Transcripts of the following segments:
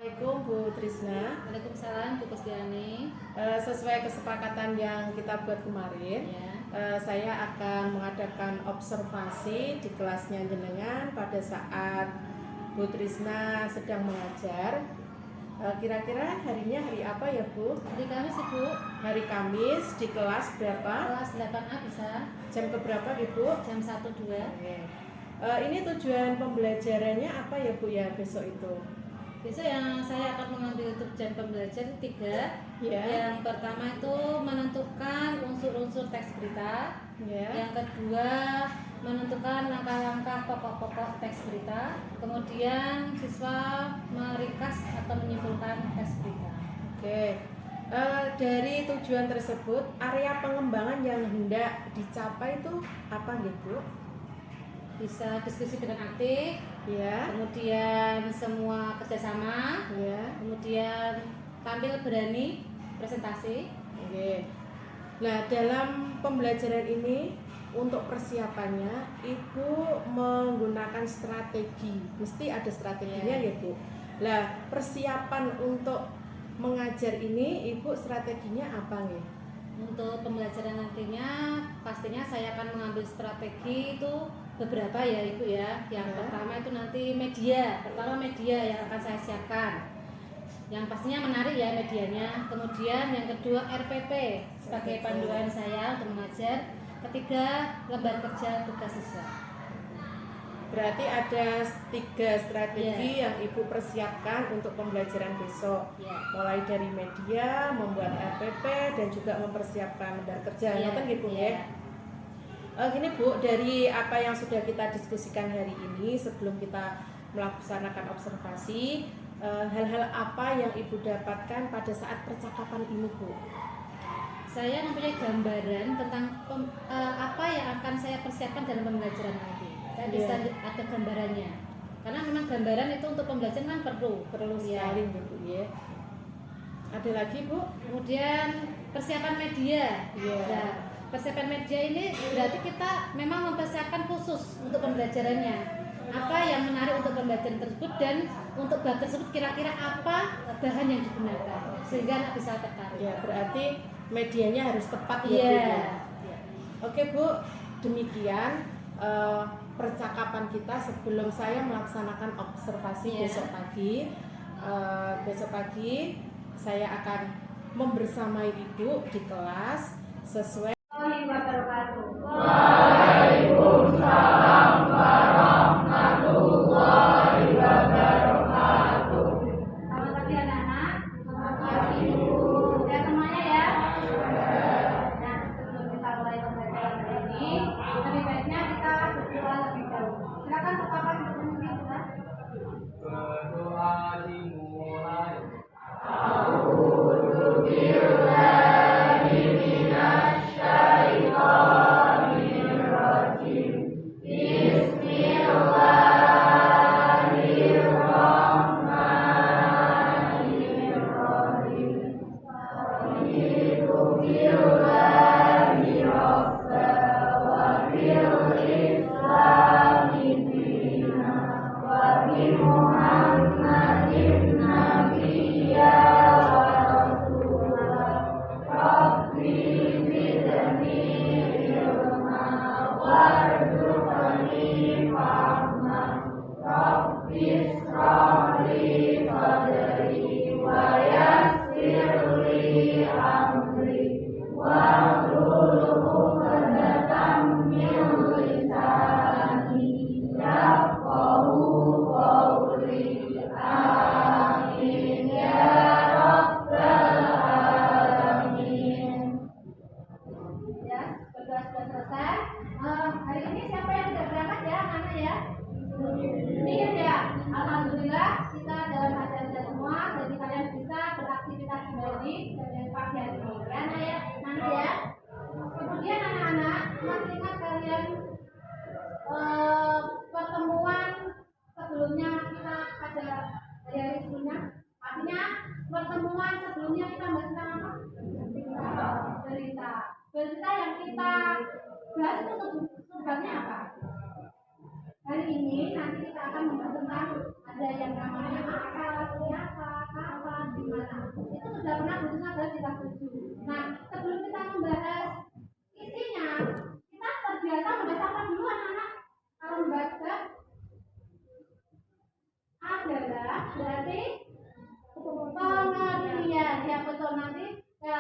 Assalamualaikum Bu Trisna. Waalaikumsalam Bu Kusdiani. Sesuai kesepakatan yang kita buat kemarin, Ya. saya akan mengadakan observasi di kelasnya jenengan pada saat Bu Trisna sedang mengajar. Kira-kira harinya hari apa ya Bu? Hari Kamis Ibu. Hari Kamis di kelas berapa? Kelas 8A bisa. Jam keberapa Ibu? Jam 1-2. Oke. Ini tujuan pembelajarannya apa ya Bu ya besok itu? Besok yang saya akan mengambil tujuan pembelajar 3. Ya. Yang pertama itu menentukan unsur-unsur teks berita. Ya. Yang kedua menentukan langkah-langkah pokok-pokok teks berita. Kemudian siswa meringkas atau menyimpulkan teks berita. Oke. Dari tujuan tersebut, area pengembangan yang hendak dicapai itu apa gitu? Bisa diskusi dengan aktif, Ya. kemudian semua kerjasama, Ya. kemudian tampil berani presentasi. Oke. Nah, dalam pembelajaran ini untuk persiapannya Ibu menggunakan strategi. Mesti ada strateginya ya, Bu. Nah, persiapan untuk mengajar ini Ibu strateginya apa nih? Untuk pembelajaran nantinya pastinya saya akan mengambil strategi itu beberapa ya Ibu ya. Yang pertama itu nanti media. Pertama media yang akan saya siapkan. Yang pastinya menarik ya medianya. Kemudian yang kedua RPP sebagai panduan saya untuk mengajar. Ketiga lembar kerja tugas siswa. Berarti ada 3 strategi yang Ibu persiapkan untuk pembelajaran besok. Mulai dari media, membuat RPP, dan juga mempersiapkan lembar kerja. Ngoten nggih Bu ya. Gini Bu, dari apa yang sudah kita diskusikan hari ini sebelum kita melaksanakan observasi, hal-hal apa yang Ibu dapatkan pada saat percakapan ini Bu? Saya mempunyai gambaran tentang apa yang akan saya persiapkan dalam pembelajaran nanti. Saya bisa ada gambarannya. Karena memang gambaran itu untuk pembelajaran kan perlu sekali Bu ya. Ada lagi Bu? Kemudian persiapan media. Nah, persiapan media ini berarti kita memang mempersiapkan khusus untuk pembelajarannya. Apa yang menarik untuk pembelajaran tersebut dan untuk bab tersebut kira-kira apa bahan yang digunakan sehingga anak bisa tertarik. Ya, berarti medianya harus tepat ya Bu ya. Oke Bu, demikian percakapan kita sebelum saya melaksanakan observasi besok pagi. Besok pagi saya akan membersamai Ibu di kelas sesuai. Waalaikumsalam warahmatullahi wabarakatuh. Selamat pagi anak-anak. Selamat pagi Bu. Ya semuanya ya. Nah, sebelum kita mulai pembelajaran hari ini, lebih baiknya kita berdoa lebih dahulu. Silakan Bapak untuk memimpin kita. Berdoa dimulai. Hari ini siapa yang sudah berangkat ya anak-anak ya? Ini ya, alhamdulillah kita dalam keadaan semua, jadi kalian bisa beraktivitas kembali dari pagi hari ini ya anak ya, nanti ya. Kemudian anak-anak masih ingat kalian pertemuan sebelumnya kita ada hari sebelumnya, artinya pertemuan sebelumnya kita bahas tentang apa? Berita yang kita bahas itu sebenarnya apa? Hari ini nanti kita akan membahas tentang ada yang namanya akal, siapa, gimana? Itu sudah pernah Bu Trisna bahas di kelas 7. Nah, sebelum kita membahas isinya, kita terbiasa membaca apa dulu anak-anak? Kalau membaca adalah berarti pengertian, ya betul. Nanti ya,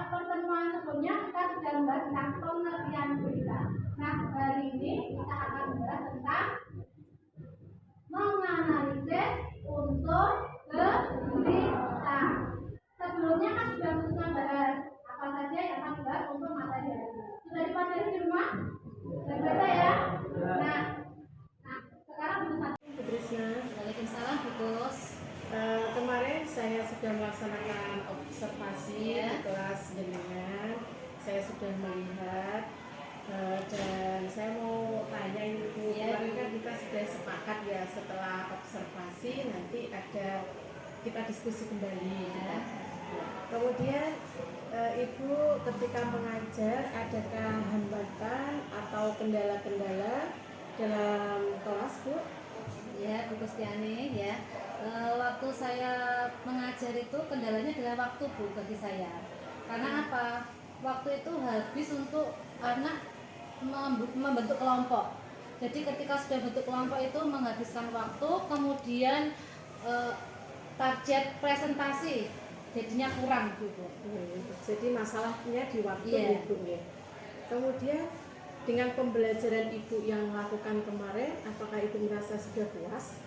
pertemuan sebelumnya kita sudah membahas tentang pengertian berita. Nah, hari ini kita akan membahas tentang menganalisis unsur berita. Sebelumnya kan sudah kita bahas apa saja yang akan dibahas unsur materi hari ini. Sudah dipelajari di rumah? Sudah baca ya? Nah, sekarang Bu Trisna. Waalaikumsalam Bu Bos. Kemarin saya sudah melaksanakan observasi Ya. di kelas jenengan. Saya sudah melihat dan saya mau tanya Ibu, Ya. kemarin kan kita sudah sepakat ya setelah observasi nanti ada kita diskusi kembali. Ya. Kemudian Ibu ketika mengajar adakah hambatan atau kendala-kendala dalam kelas, Bu? Ya, Bu Kustiani ya. Waktu saya mengajar itu kendalanya adalah waktu Bu bagi saya. Karena apa? Waktu itu habis untuk anak membentuk kelompok. Jadi ketika sudah bentuk kelompok itu menghabiskan waktu, kemudian target presentasi jadinya kurang gitu. Jadi masalahnya di waktu Iya. Ibu ya. Kemudian dengan pembelajaran Ibu yang melakukan kemarin, apakah Ibu merasa sudah puas?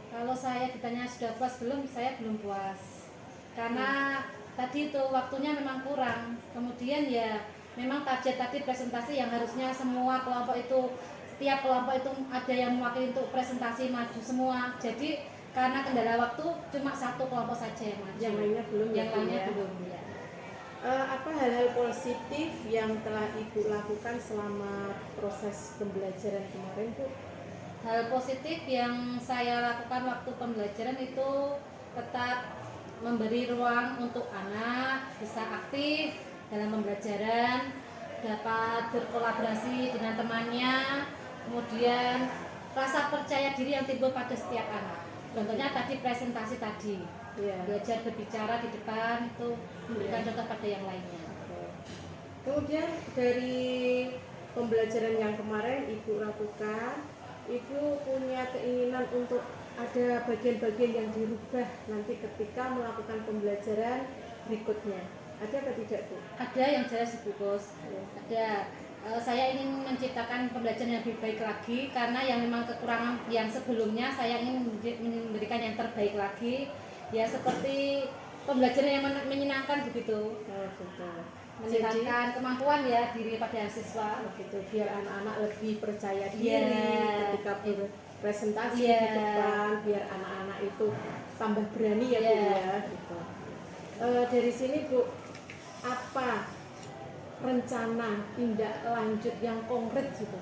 Kalau saya ditanya sudah puas belum, saya belum puas. Karena tadi itu waktunya memang kurang. Kemudian ya memang target tadi presentasi yang harusnya semua kelompok itu, setiap kelompok itu ada yang mewakili untuk presentasi maju semua. Jadi karena kendala waktu cuma satu kelompok saja yang maju. Yang lainnya belum. Yang ya, Bu, lainnya ya? belum ya. Apa hal-hal positif yang telah Ibu lakukan selama proses pembelajaran kemarin, Bu? Hal positif yang saya lakukan waktu pembelajaran itu tetap memberi ruang untuk anak bisa aktif dalam pembelajaran, dapat berkolaborasi dengan temannya, kemudian rasa percaya diri yang timbul pada setiap anak. Contohnya tadi presentasi tadi, Ya. belajar berbicara di depan itu memberikan contoh pada yang lainnya. Kemudian dari pembelajaran yang kemarin Ibu lakukan, Ibu punya keinginan untuk ada bagian-bagian yang dirubah nanti ketika melakukan pembelajaran berikutnya. Ada atau tidak, Bu? Ada yang jelas Ibu Bos. Ada. Saya ingin menciptakan pembelajaran yang lebih baik lagi karena yang memang kekurangan yang sebelumnya saya ingin memberikan yang terbaik lagi. Ya seperti pembelajaran yang menyenangkan begitu. Betul. Meningkatkan kemampuan ya diri pada siswa. Begitu, biar anak-anak lebih percaya diri Iya. ketika berpresentasi Iya. di depan, biar anak-anak itu tambah berani ya, Bu Iya. ya. Gitu. Dari sini, Bu, apa rencana tindak lanjut yang konkret gitu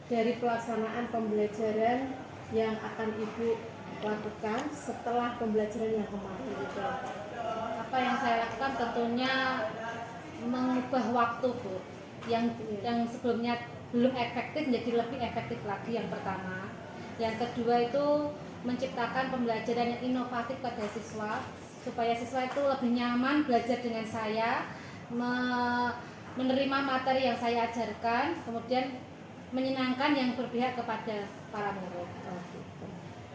dari pelaksanaan pembelajaran yang akan Ibu lakukan setelah pembelajaran yang kemarin gitu? Apa yang saya lakukan tentunya mengubah waktu Bu yang sebelumnya belum efektif menjadi lebih efektif lagi yang pertama. Yang kedua itu menciptakan pembelajaran yang inovatif pada siswa supaya siswa itu lebih nyaman belajar dengan saya, menerima materi yang saya ajarkan, kemudian menyenangkan yang berpihak kepada para murid.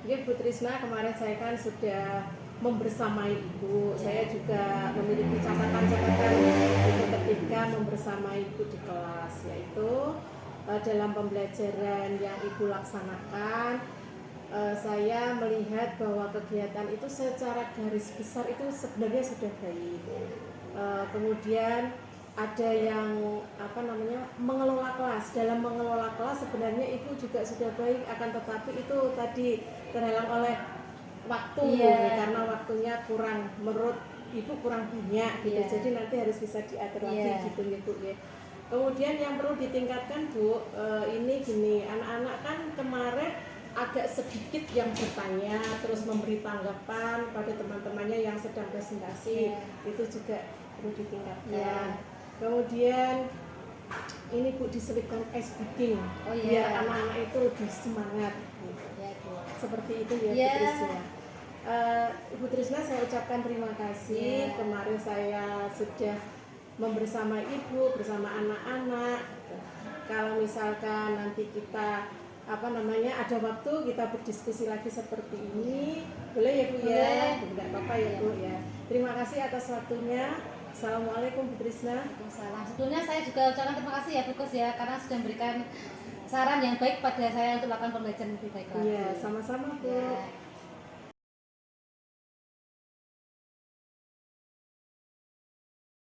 Mungkin Bu Trisna kemarin saya kan sudah membersamai Ibu. Saya juga memiliki catatan-catatan Ibu ketika membersamai Ibu di kelas, yaitu dalam pembelajaran yang Ibu laksanakan, saya melihat bahwa kegiatan itu secara garis besar itu sebenarnya sudah baik. Kemudian ada yang mengelola kelas. Dalam mengelola kelas sebenarnya Ibu juga sudah baik, akan tetapi itu tadi terhalang oleh waktu. Karena waktunya kurang, menurut Ibu kurang banyak gitu. Jadi nanti harus bisa diatur lagi gitu ya, Bu ya. Kemudian yang perlu ditingkatkan, Bu, ini gini, anak-anak kan kemarin agak sedikit yang bertanya terus memberi tanggapan pada teman-temannya yang sedang presentasi. Itu juga perlu ditingkatkan. Kemudian ini Bu diselipkan ice breaking biar anak-anak itu lebih semangat. Seperti itu ya, Bu Trisna. Ibu Trisna saya ucapkan terima kasih. Kemarin saya sudah bersama ibu, bersama anak-anak. Kalau misalkan nanti kita ada waktu kita berdiskusi lagi seperti ini, boleh ya Bu ya? Tidak apa-apa ya Bu ya. Terima kasih atas waktunya. Assalamualaikum Bu Trisna. Waalaikumsalam. Sebelumnya saya juga ucapkan terima kasih ya Bu Kus ya, karena sudah memberikan saran yang baik pada saya untuk melakukan pembelajaran lebih baik lagi. Iya, sama-sama Bu. Ya.